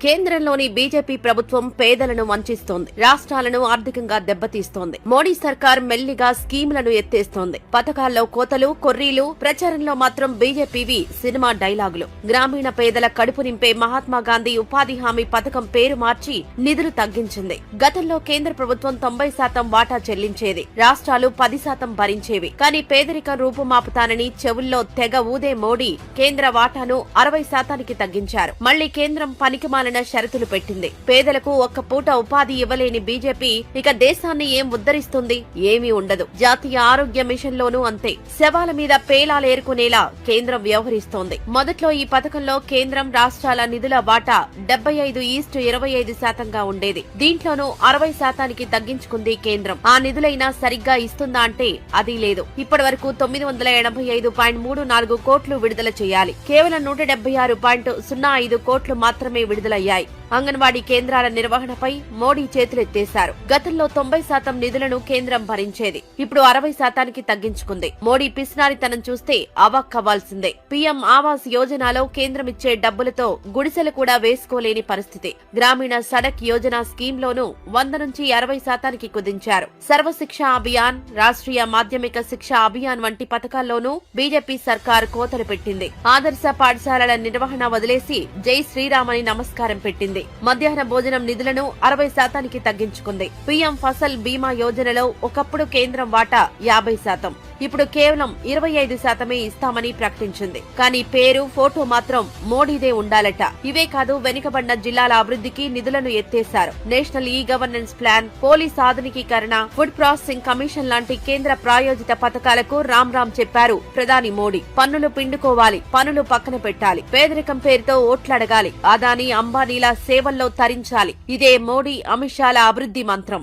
కేంద్రంలోని బీజేపీ ప్రభుత్వం పేదలను వంచిస్తోంది, రాష్ట్రాలను ఆర్థికంగా దెబ్బతీస్తోంది. మోడీ సర్కార్ మెల్లిగా స్కీములను ఎత్తేస్తోంది. పథకాల్లో కోతలు, కొర్రీలు, ప్రచారంలో మాత్రం బీజేపీవి సినిమా డైలాగులు. గ్రామీణ పేదల కడుపు నింపే మహాత్మాగాంధీ ఉపాధి హామీ పథకం పేరు మార్చి నిధులు తగ్గించింది. గతంలో కేంద్ర ప్రభుత్వం 90% వాటా చెల్లించేది, రాష్ట్రాలు 10% భరించేవి. కానీ పేదరికం రూపుమాపుతానని చెవుల్లో తెగ ఊదే మోడీ కేంద్ర వాటాను 60% తగ్గించారు. మళ్లీ కేంద్రం పనికిమాలిన షరతులు పెట్టింది. పేదలకు ఒక్క పూట ఉపాధి ఇవ్వలేని బీజేపీ ఇక దేశాన్ని ఏం ఉద్ధరిస్తుంది? ఏమీ ఉండదు. జాతీయ ఆరోగ్య మిషన్ లోనూ అంతే. శవాల మీద పేలాలేరుకునేలా కేంద్రం వ్యవహరిస్తోంది. మొదట్లో ఈ పథకంలో కేంద్రం రాష్ట్రాల నిధుల వాటా 75:25% ఉండేది. దీంట్లోనూ 60% తగ్గించుకుంది కేంద్రం. ఆ నిధులైనా సరిగ్గా ఇస్తుందా అంటే అది లేదు. ఇప్పటి వరకు 985.34 కోట్లు విడుదల చేయాలి. కేవలం 176.05 కోట్లు మాత్రమే విడుదలయ్యాయి. అంగన్వాడీ కేంద్రాల నిర్వహణపై మోడీ చేతులెత్తేశారు. గతంలో 90% నిధులను కేంద్రం భరించేది, ఇప్పుడు 60% తగ్గించుకుంది. మోడీ పిసినారితనం చూస్తే అవాక్కవ్వాల్సిందే. పీఎం ఆవాస్ యోజనలో కేంద్రమిచ్చే డబ్బులతో గుడిసెలు కూడా వేసుకోలేని పరిస్థితి. గ్రామీణ సడక్ యోజన స్కీమ్లోనూ 100 నుంచి 60% కుదించారు. సర్వశిక్ష అభియాన్, రాష్ట్రీయ మాధ్యమిక శిక్ష అభియాన్ వంటి పథకాల్లోనూ బీజేపీ సర్కార్ కోతలు పెట్టింది. ఆదర్శ పాఠశాలల నిర్వహణ వదిలేసి జై శ్రీరామ్ అని నమస్కారం పెట్టింది. మధ్యాహ్న భోజనం నిధులను 60% తగ్గించుకుంది. పీఎం ఫసల్ బీమా యోజనలో ఒకప్పుడు కేంద్రం వాటా 50%, ఇప్పుడు కేవలం 25% ఇస్తామని ప్రకటించింది. కానీ పేరు, ఫోటో మాత్రం మోడీదే ఉండాలట. ఇవే కాదు, వెనుకబడిన జిల్లాల అభివృద్ధికి నిధులను ఎత్తేశారు. National e governance plan, police ఆధునికీకరణ, ఫుడ్ ప్రాసెసింగ్ కమిషన్ లాంటి కేంద్ర ప్రాయోజిత పథకాలకు రామ్ చెప్పారు ప్రధాని మోడీ. పన్నులు పిండుకోవాలి, పనులు పక్కన పెట్టాలి, పేదరికం పేరుతో ఓట్లడగాలి, అదానీ అంబానీల సేవల్లో తరించాలి. ఇదే మోడీ, అమిత్ షాల అభివృద్ధి మంత్రం.